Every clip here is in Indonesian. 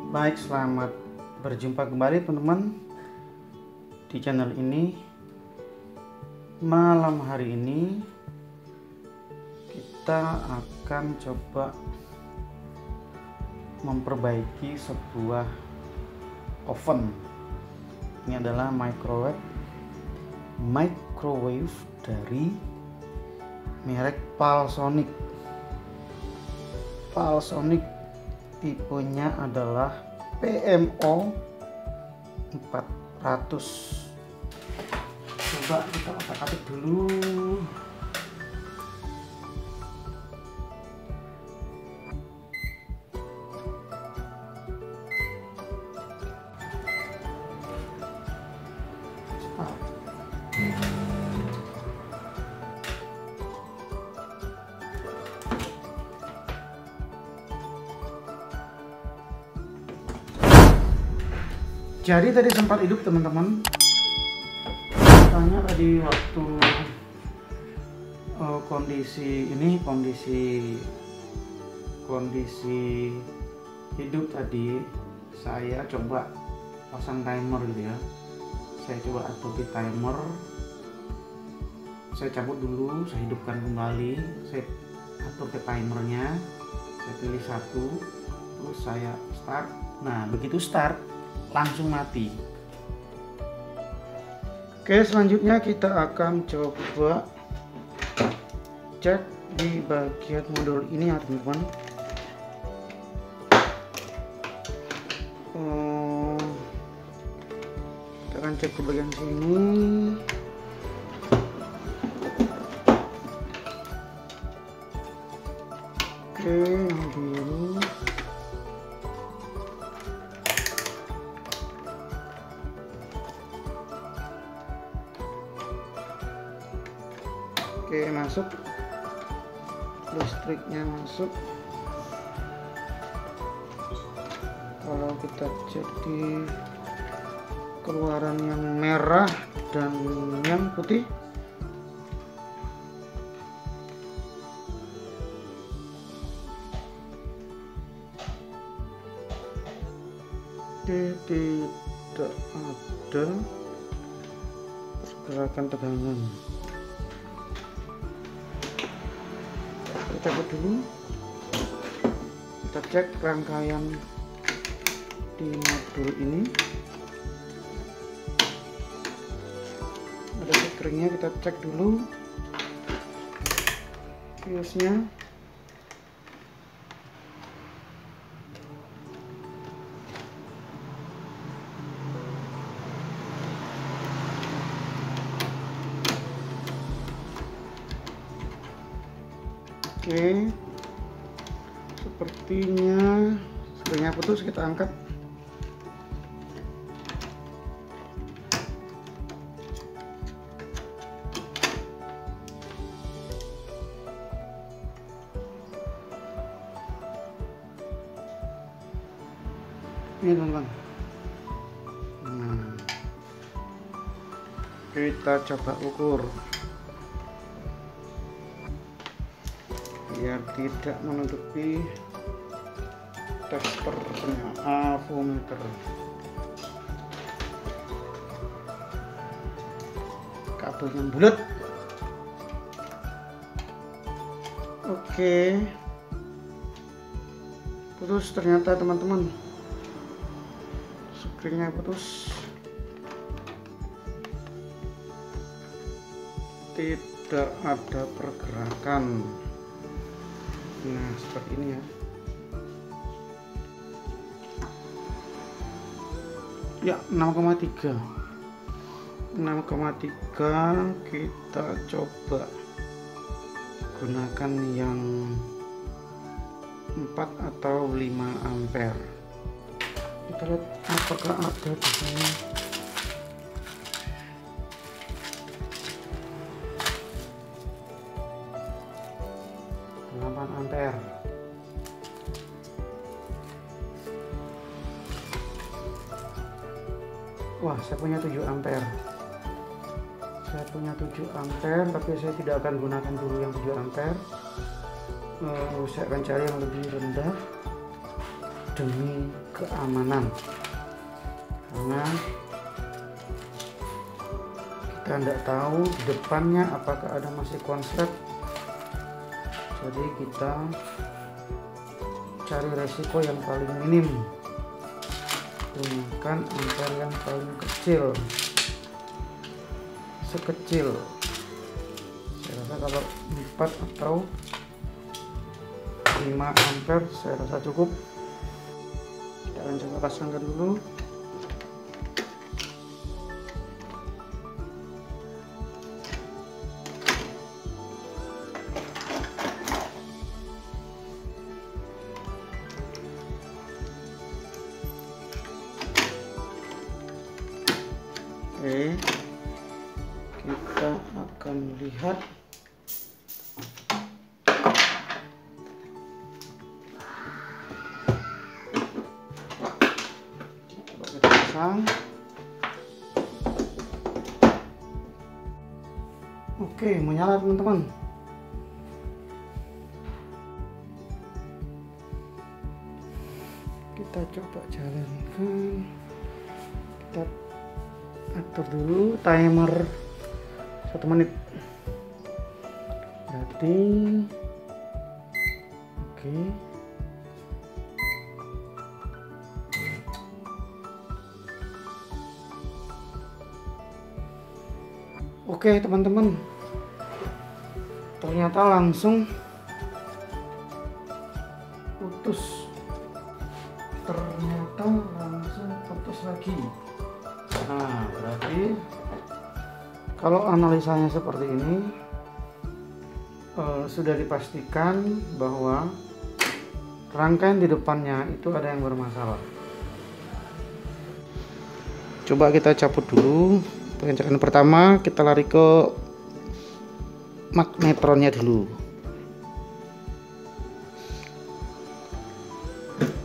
Baik, selamat berjumpa kembali teman-teman di channel ini. Malam hari ini kita akan coba memperbaiki sebuah oven. Ini adalah microwave dari merek Panasonic. Tipenya adalah PMO 400. Coba kita otak-atik dulu. Jadi tadi sempat hidup teman-teman. Tanya tadi waktu kondisi hidup tadi, saya coba pasang timer gitu ya. Saya coba atur di timer. Saya cabut dulu, saya hidupkan kembali, saya atur ke timernya, saya pilih satu, terus saya start. Nah, begitu start langsung mati. Oke, selanjutnya kita akan coba cek di bagian modul ini ya teman-teman. Kita akan cek di bagian sini. Oke, yang biru. Oke, masuk, listriknya masuk. Kalau kita cek di keluaran yang merah dan yang putih, tidak ada pergerakan tegangan. Cabut dulu, kita cek rangkaian di modul ini. Ada screennya, kita cek dulu fuse-nya. Oke, sepertinya springnya putus, kita angkat. Ini teman-teman. Nah, kita coba ukur biar tidak menutupi testernya, avometer. Kabelnya bulat. Oke, putus ternyata teman-teman, screennya putus. Tidak ada pergerakan. Nah, seperti ini ya. Ya, 6,3. Kita coba gunakan yang 4 atau 5 ampere. Kita lihat apakah ada di sini. Ampere. Wah, saya punya 7 ampere. Saya punya 7 ampere, tapi saya tidak akan gunakan dulu yang 7 ampere. saya akan cari yang lebih rendah demi keamanan, karena kita tidak tahu di depannya apakah ada masih konslet. Jadi kita cari resiko yang paling minim, gunakan ampere yang paling kecil, sekecil, saya rasa kalau 4 atau 5 ampere saya rasa cukup. Kita akan coba pasangkan dulu. Oke, kita akan lihat coba kita pasang. Oke, menyala teman-teman. Kita coba jalankan, kita atur dulu timer 1 menit, berarti oke teman-teman, ternyata langsung putus, lagi. Nah, berarti kalau analisanya seperti ini, sudah dipastikan bahwa rangkaian di depannya itu ada yang bermasalah. Coba kita cabut dulu. Pengecekan pertama kita lari ke magnetronnya dulu.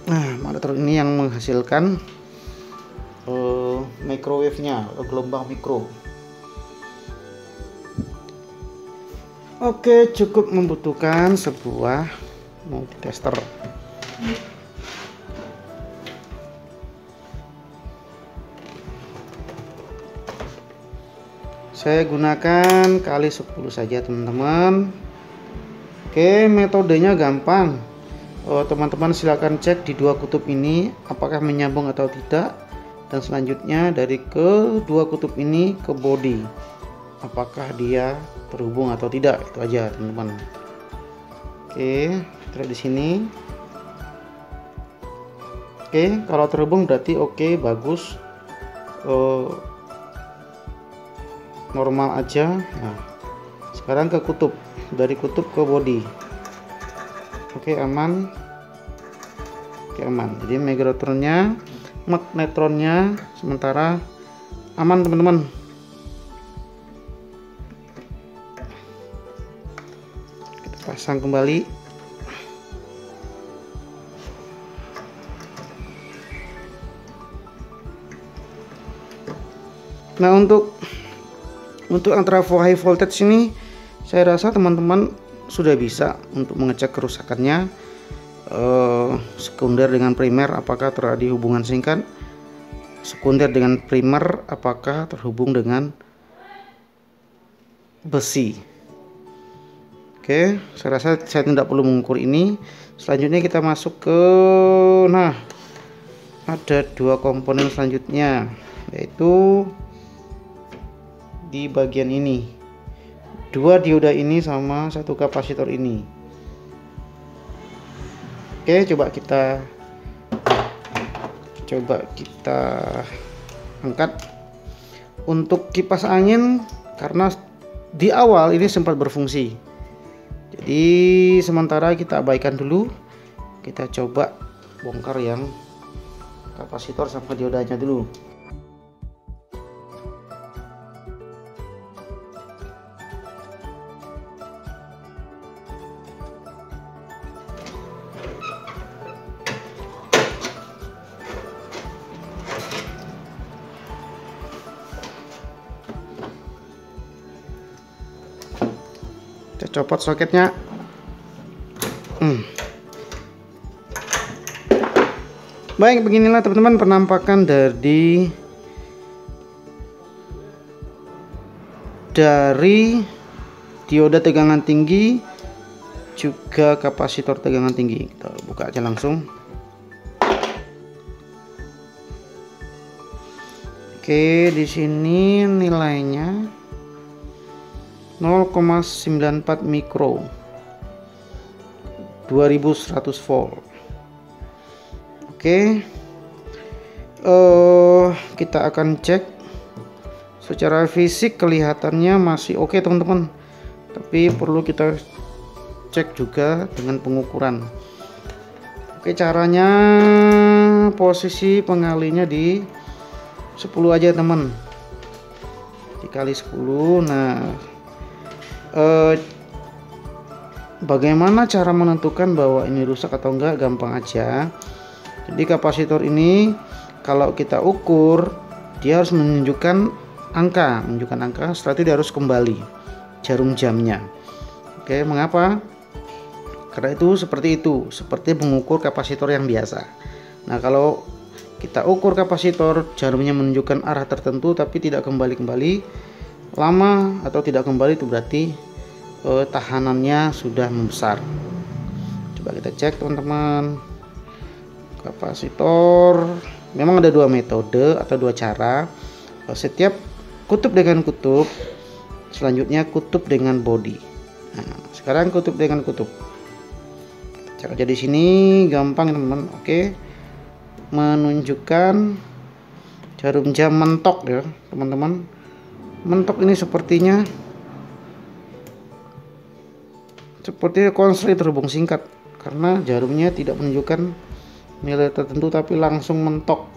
Nah, magnetron ini yang menghasilkan microwave-nya, gelombang mikro. Oke, cukup membutuhkan sebuah multitester. Saya gunakan kali 10 saja teman-teman. Oke, metodenya gampang. Teman-teman silakan cek di 2 kutub ini apakah menyambung atau tidak, dan selanjutnya dari kedua kutub ini ke body apakah dia terhubung atau tidak. Itu aja teman-teman. Oke, lihat di sini. Oke, kalau terhubung berarti oke, bagus, normal aja. Nah, sekarang ke kutub, dari kutub ke body. Oke, aman. Oke, aman. Jadi magnetronnya sementara aman teman-teman. Kita pasang kembali. Nah, untuk antara high voltage ini saya rasa teman-teman sudah bisa untuk mengecek kerusakannya. Sekunder dengan primer apakah terjadi hubungan singkat, sekunder dengan primer apakah terhubung dengan besi. Oke, saya rasa saya tidak perlu mengukur ini. Selanjutnya kita masuk ke, nah, ada 2 komponen selanjutnya, yaitu di bagian ini, 2 dioda ini sama 1 kapasitor ini. Oke, coba kita angkat. Untuk kipas angin, karena di awal ini sempat berfungsi, jadi sementara kita abaikan dulu. Kita coba bongkar yang kapasitor sama diodanya dulu. Kita copot soketnya. Baik, beginilah teman-teman penampakan dari dioda tegangan tinggi juga kapasitor tegangan tinggi. Kita buka aja langsung. Oke, di sini nilainya 0,94 mikro, 2100 volt. Oke, kita akan cek. Secara fisik kelihatannya masih oke teman-teman, tapi perlu kita cek juga dengan pengukuran. Oke, caranya posisi pengalinya di 10 aja teman, dikali 10. Nah, bagaimana cara menentukan bahwa ini rusak atau enggak? Gampang aja. Jadi kapasitor ini kalau kita ukur, dia harus menunjukkan angka. Setelah itu dia harus kembali jarum jamnya. Oke, mengapa? Karena itu seperti mengukur kapasitor yang biasa. Nah, kalau kita ukur kapasitor, jarumnya menunjukkan arah tertentu tapi tidak kembali lama atau tidak kembali, itu berarti tahanannya sudah membesar. Coba kita cek teman-teman. Kapasitor memang ada dua metode atau dua cara. Setiap kutub dengan kutub, selanjutnya kutub dengan body. Nah, sekarang kutub dengan kutub. Cara jadi sini gampang teman-teman. Oke, menunjukkan jarum jam mentok ya teman-teman. Mentok ini sepertinya seperti konslet terhubung singkat, karena jarumnya tidak menunjukkan nilai tertentu tapi langsung mentok.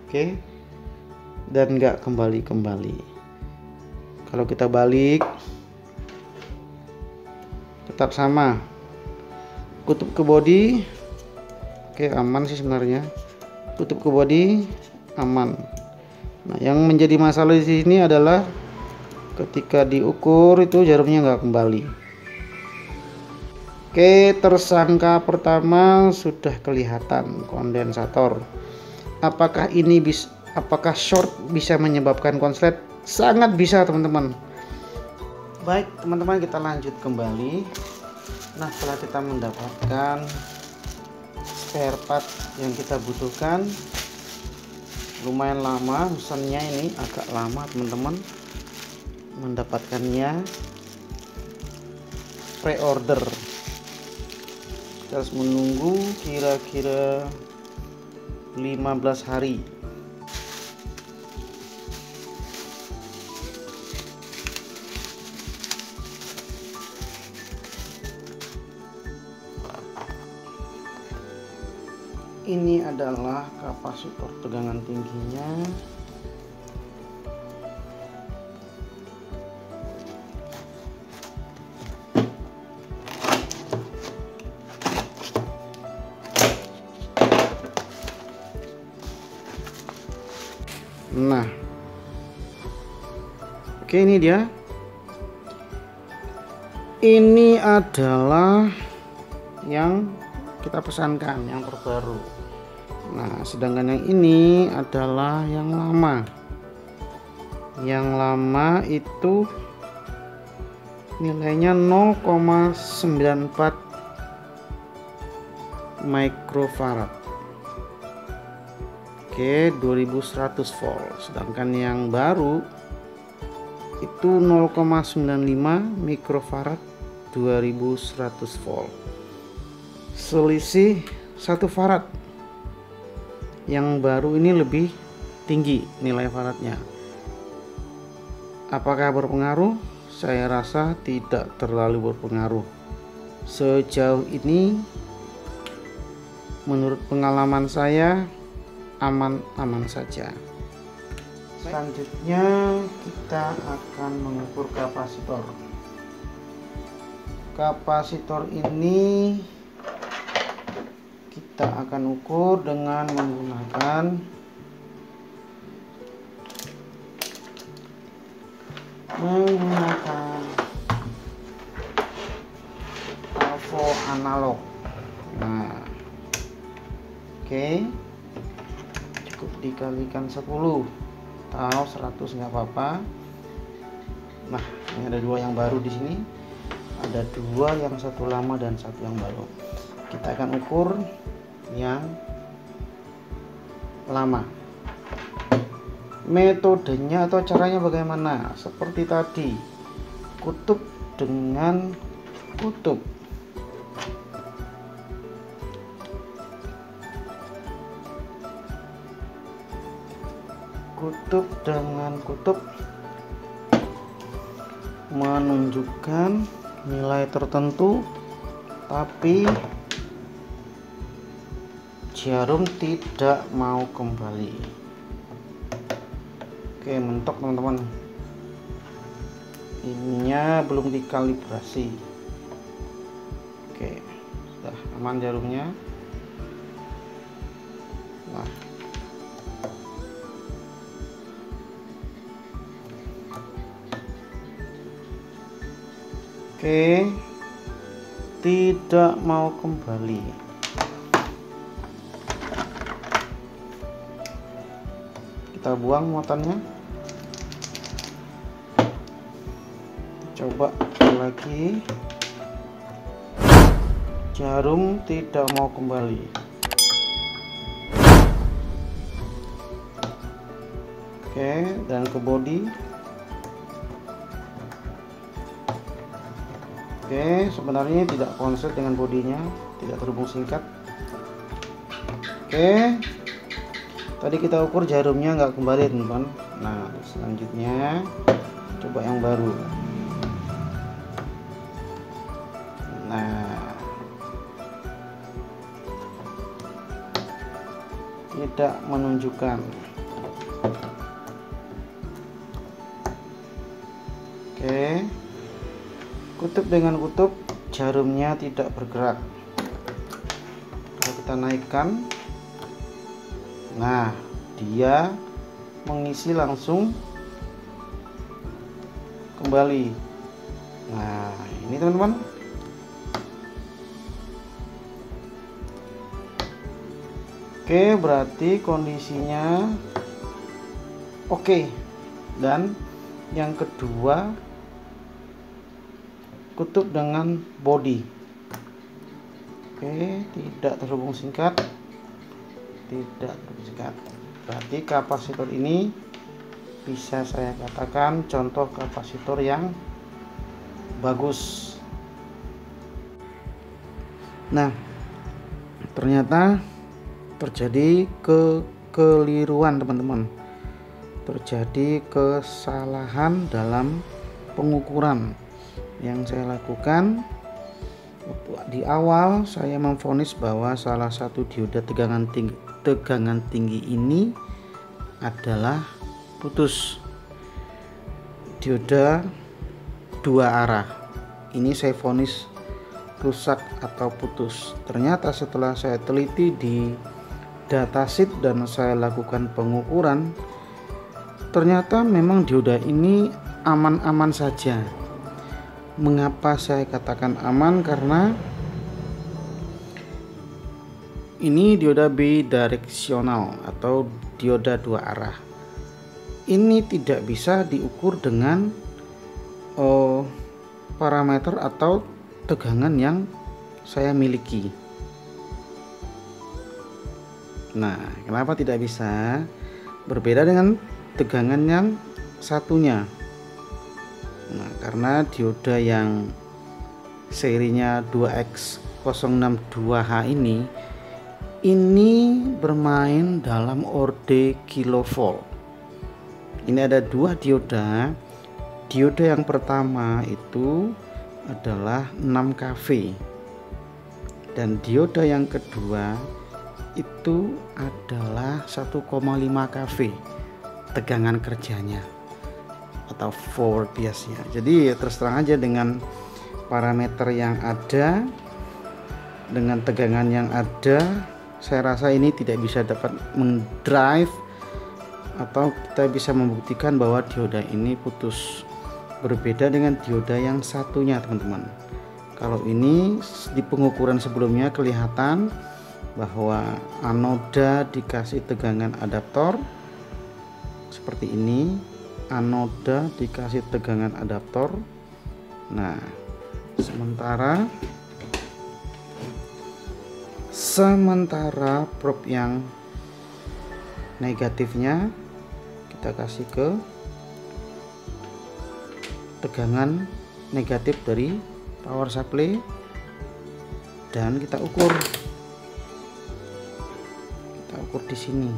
Oke, dan nggak kembali. Kalau kita balik tetap sama, kutub ke body. Oke, aman sih sebenarnya, kutub ke body aman. Nah, yang menjadi masalah di sini adalah ketika diukur itu jarumnya nggak kembali. Oke, tersangka pertama sudah kelihatan, kondensator. Apakah short bisa menyebabkan konslet? Sangat bisa teman-teman. Baik teman-teman, kita lanjut kembali. Nah, setelah kita mendapatkan spare part yang kita butuhkan, lumayan lama pesannya, ini agak lama teman-teman mendapatkannya, pre-order. Kita harus menunggu kira-kira 15 hari. Ini adalah kapasitor tegangan tingginya. Nah, oke, ini dia. Ini adalah yang kita pesankan, yang terbaru. Nah, sedangkan yang ini adalah yang lama. Yang lama itu nilainya 0,94 mikrofarad. Oke, 2100 volt. Sedangkan yang baru itu 0,95 mikrofarad, 2100 volt. Selisih 1 farad. Yang baru ini lebih tinggi nilai faradnya. Apakah berpengaruh? Saya rasa tidak terlalu berpengaruh. Sejauh ini menurut pengalaman saya aman-aman saja. Selanjutnya kita akan mengukur kapasitor. Kapasitor ini kita akan ukur dengan menggunakan info analog. Nah, oke, cukup dikalikan 10 atau 100 nggak apa-apa. Nah, ini ada dua yang baru di sini, ada dua, yang satu lama dan satu yang baru. Kita akan ukur yang lama. Metodenya atau caranya bagaimana? Seperti tadi, kutub dengan kutub. Kutub dengan kutub menunjukkan nilai tertentu, tapi jarum tidak mau kembali. Oke, mentok teman-teman, ininya belum dikalibrasi. Oke, sudah aman jarumnya. Nah, oke, tidak mau kembali. Kita buang muatannya. Coba lagi, jarum tidak mau kembali. Oke, dan ke body. Oke, sebenarnya tidak konslet dengan bodinya, tidak terhubung singkat. Oke, tadi kita ukur jarumnya nggak kembali teman-teman. Nah, selanjutnya coba yang baru. Nah, tidak menunjukkan. Oke, kutub dengan kutub, jarumnya tidak bergerak. Kalau kita naikkan, nah, dia mengisi langsung kembali. Nah, ini teman-teman. Oke, berarti kondisinya oke. Dan yang kedua, kutub dengan body. Oke, tidak terhubung singkat. Tidak terhubung singkat. Berarti kapasitor ini bisa saya katakan contoh kapasitor yang bagus. Nah, ternyata terjadi kekeliruan teman-teman, terjadi kesalahan dalam pengukuran yang saya lakukan. Di awal saya memvonis bahwa salah satu dioda tegangan tinggi ini adalah putus, dioda dua arah. Ini saya vonis rusak atau putus. Ternyata setelah saya teliti di datasheet dan saya lakukan pengukuran, ternyata memang dioda ini aman-aman saja. Mengapa saya katakan aman? Karena ini dioda bidireksional atau dioda dua arah. Ini tidak bisa diukur dengan parameter atau tegangan yang saya miliki. Nah, kenapa tidak bisa? Berbeda dengan tegangan yang satunya. Nah, karena dioda yang serinya 2X062H ini bermain dalam orde kilovolt. Ini ada dua dioda. Dioda yang pertama itu adalah 6 kV dan dioda yang kedua itu adalah 1,5 kV tegangan kerjanya atau forward biasnya. Jadi terus terang aja, dengan parameter yang ada, dengan tegangan yang ada, saya rasa ini tidak bisa dapat mendrive atau kita bisa membuktikan bahwa dioda ini putus. Berbeda dengan dioda yang satunya teman-teman. Kalau ini di pengukuran sebelumnya kelihatan bahwa anoda dikasih tegangan adaptor seperti ini, anoda dikasih tegangan adaptor. Nah, sementara probe yang negatifnya kita kasih ke tegangan negatif dari power supply dan kita ukur di sini.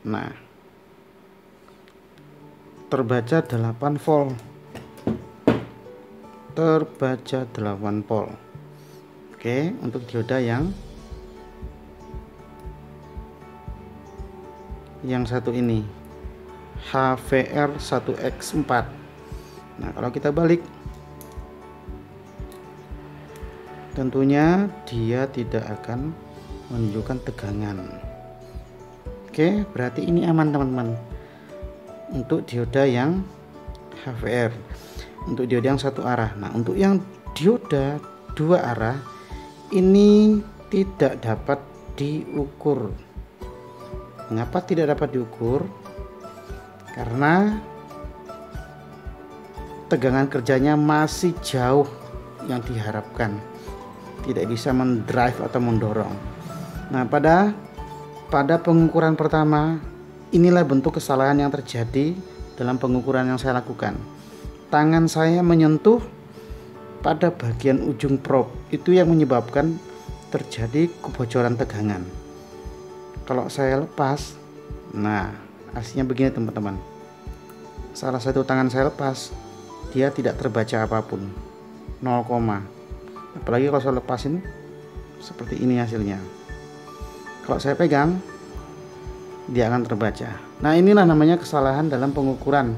Nah, terbaca 8 volt. Oke, untuk dioda yang satu ini HVR1X4. Nah, kalau kita balik, tentunya dia tidak akan menunjukkan tegangan. Oke, berarti ini aman teman-teman untuk dioda yang HVR, untuk dioda yang satu arah. Nah, untuk yang dioda dua arah ini tidak dapat diukur. Mengapa tidak dapat diukur? Karena tegangan kerjanya masih jauh yang diharapkan, tidak bisa mendrive atau mendorong. Nah, pada pengukuran pertama, inilah bentuk kesalahan yang terjadi dalam pengukuran yang saya lakukan. Tangan saya menyentuh pada bagian ujung probe, itu yang menyebabkan terjadi kebocoran tegangan. Kalau saya lepas, nah hasilnya begini teman-teman. Salah satu tangan saya lepas, dia tidak terbaca apapun, 0, apalagi kalau saya lepasin seperti ini hasilnya. Kalau saya pegang, dia akan terbaca. Nah, inilah namanya kesalahan dalam pengukuran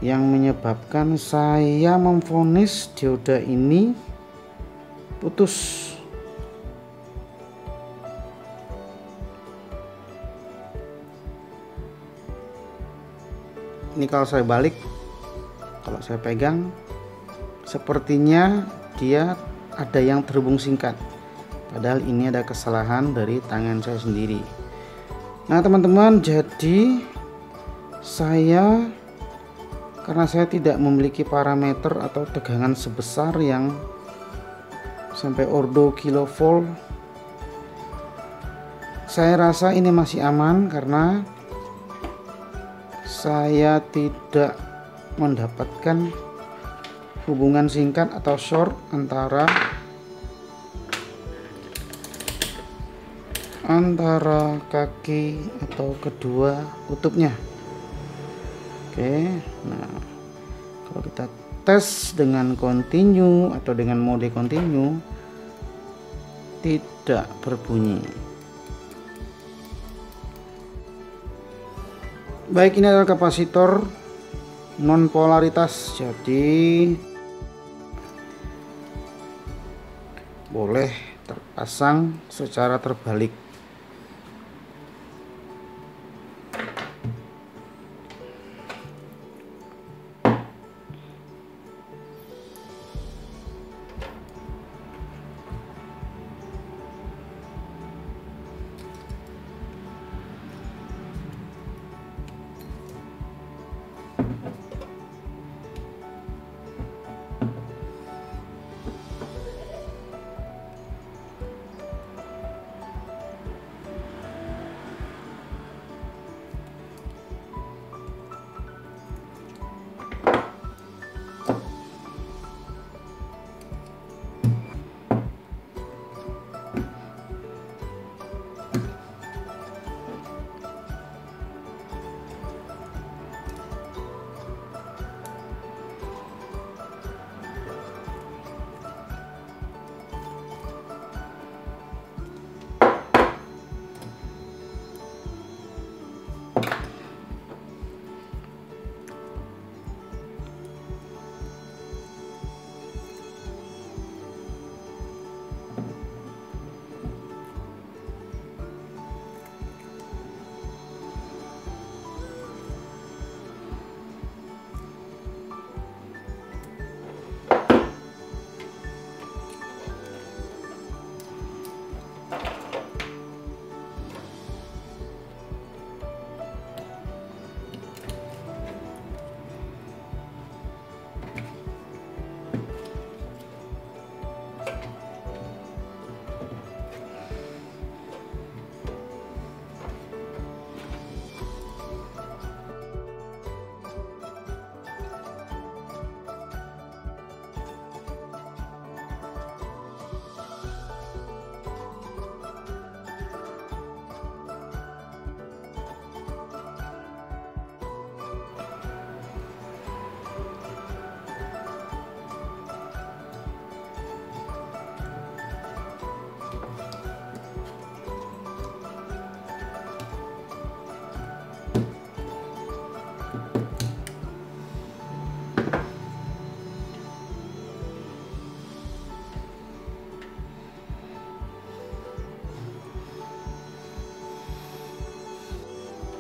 yang menyebabkan saya memvonis dioda ini putus. Ini kalau saya balik, kalau saya pegang, sepertinya dia ada yang terhubung singkat, padahal ini ada kesalahan dari tangan saya sendiri. Nah teman-teman, jadi karena saya tidak memiliki parameter atau tegangan sebesar yang sampai ordo kilovolt, saya rasa ini masih aman karena saya tidak mendapatkan hubungan singkat atau short antara kaki atau kedua kutubnya. Oke, nah kalau kita tes dengan continue atau dengan mode continue, tidak berbunyi. Baik, ini adalah kapasitor non polaritas, jadi boleh terpasang secara terbalik.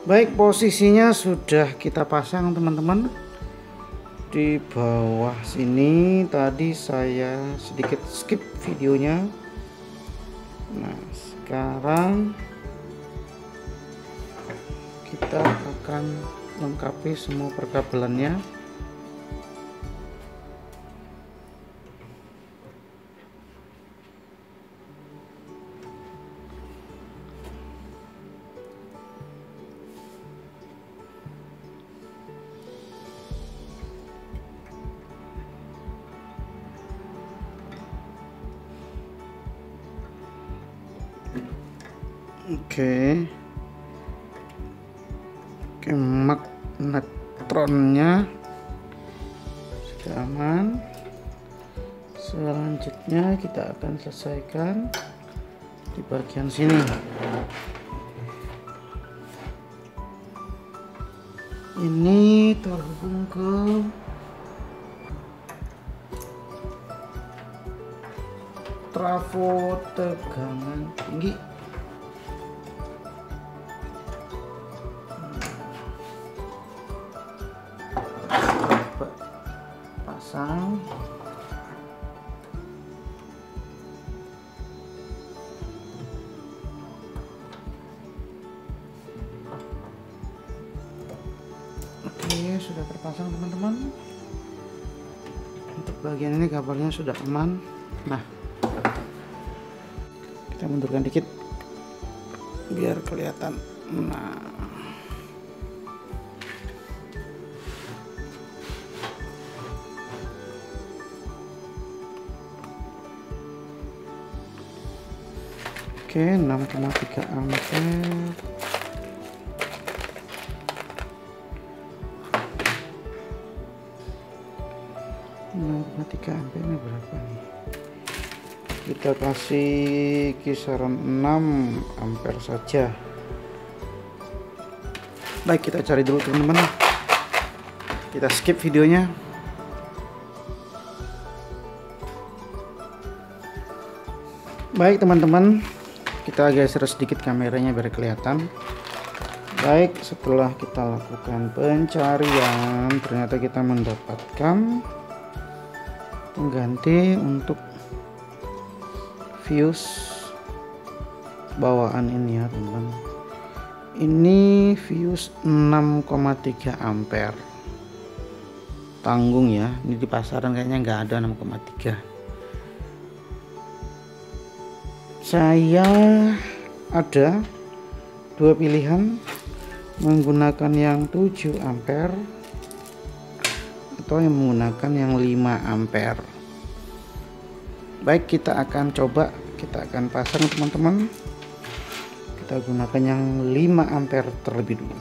Baik, posisinya sudah kita pasang teman-teman. Di bawah sini tadi saya sedikit skip videonya. Nah, sekarang kita akan lengkapi semua perkabelannya. Oke, magnetronnya sudah aman. Selanjutnya kita akan selesaikan di bagian sini. Ini terhubung ke trafo tegangan tinggi. Pasang. Oke, sudah terpasang teman-teman. Untuk bagian ini kabelnya sudah aman. Nah, kita mundurkan dikit biar kelihatan. Nah, oke, 6,3 ampere. Ampere berapa nih? Kita kasih kisaran 6 ampere saja. Baik, kita cari dulu teman-teman. Kita skip videonya. Baik teman-teman, kita geser sedikit kameranya biar kelihatan. Baik, setelah kita lakukan pencarian, ternyata kita mendapatkan pengganti untuk fuse bawaan ini ya teman-teman. Ini fuse 6,3 ampere, tanggung ya. Ini di pasaran kayaknya nggak ada 6,3. Saya ada dua pilihan, menggunakan yang 7 ampere atau yang menggunakan yang 5 ampere. Baik, kita akan coba, kita akan pasang teman-teman. Kita gunakan yang 5 ampere terlebih dulu.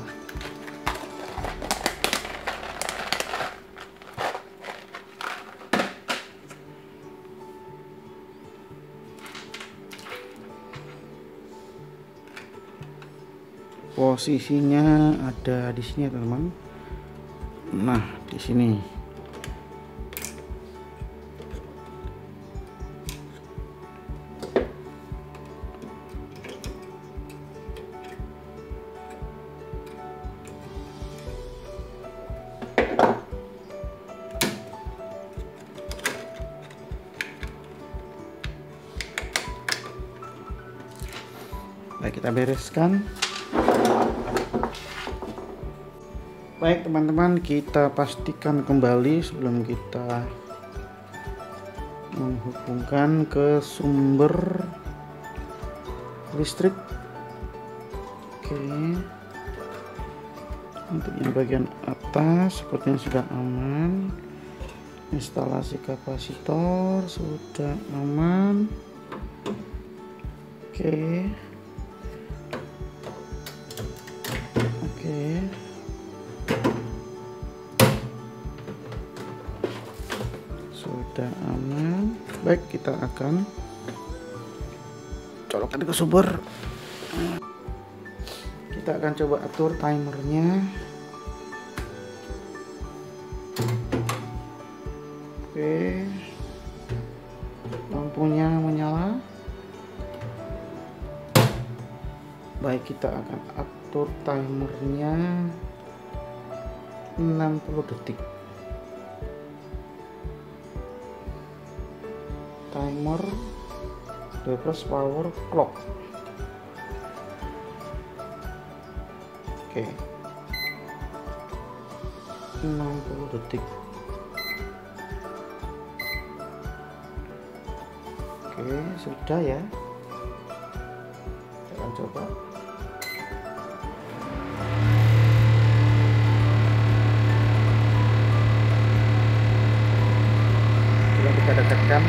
Posisinya ada di sini ya teman-teman. Nah, di sini. Baik, kita bereskan. Baik teman-teman, kita pastikan kembali sebelum kita menghubungkan ke sumber listrik. Oke, untuk yang bagian atas sepertinya sudah aman. Instalasi kapasitor sudah aman. Oke. Sudah aman. Baik, kita akan colokkan ke sumber. Kita akan coba atur timernya. Oke, lampunya menyala. Baik, kita akan atur timernya 60 detik. Timer reverse power clock. Oke, 60 detik. Oke, sudah ya. Kita akan coba. Coba kita dekatkan.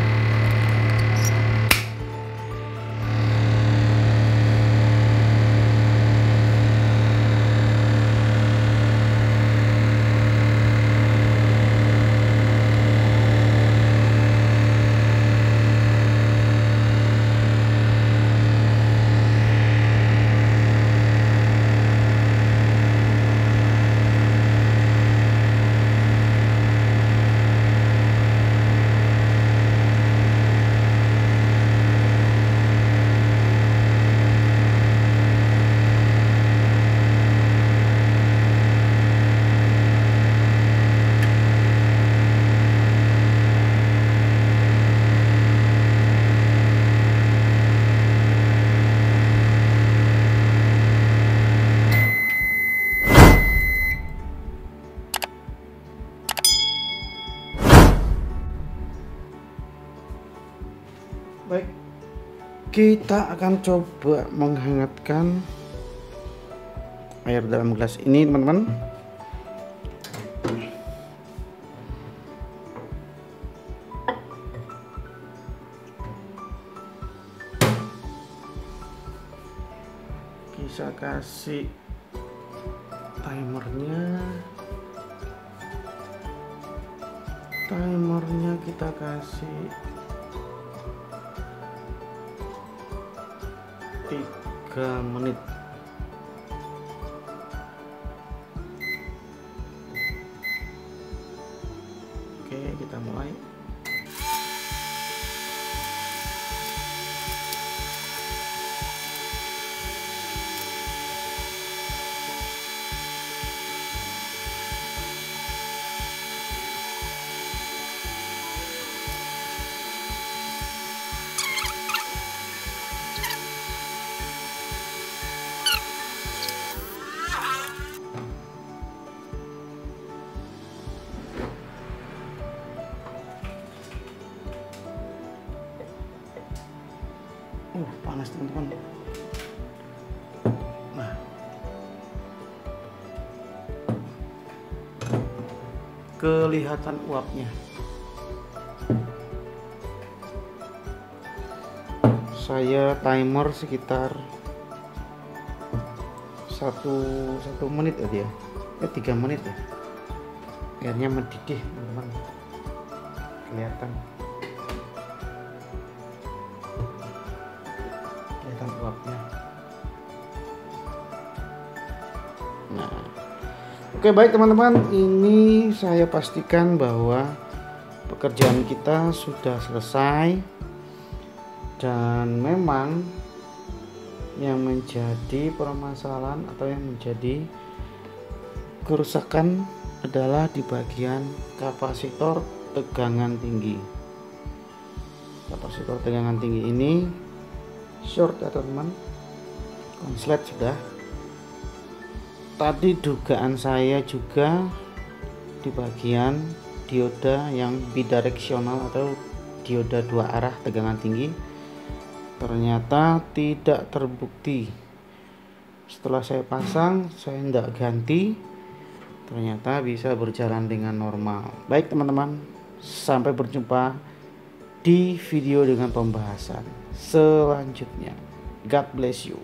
Baik, kita akan coba menghangatkan air dalam gelas ini, teman-teman. Bisa kasih timernya. Timernya kita kasih 3 menit. Oke, kita mulai. Panas, teman-teman. Nah, kelihatan uapnya. Saya timer sekitar 1 menit aja ya. 3 menit ya. Airnya mendidih, teman-teman. Kelihatan uapnya. Nah, oke, baik teman-teman, ini saya pastikan bahwa pekerjaan kita sudah selesai, dan memang yang menjadi permasalahan atau yang menjadi kerusakan adalah di bagian kapasitor tegangan tinggi. Kapasitor tegangan tinggi ini short ya teman-teman, konslet sudah. Tadi dugaan saya juga di bagian dioda yang bidireksional atau dioda 2 arah tegangan tinggi, ternyata tidak terbukti. Setelah saya pasang, saya tidak ganti, ternyata bisa berjalan dengan normal. Baik teman-teman, sampai berjumpa di video dengan pembahasan selanjutnya. God bless you.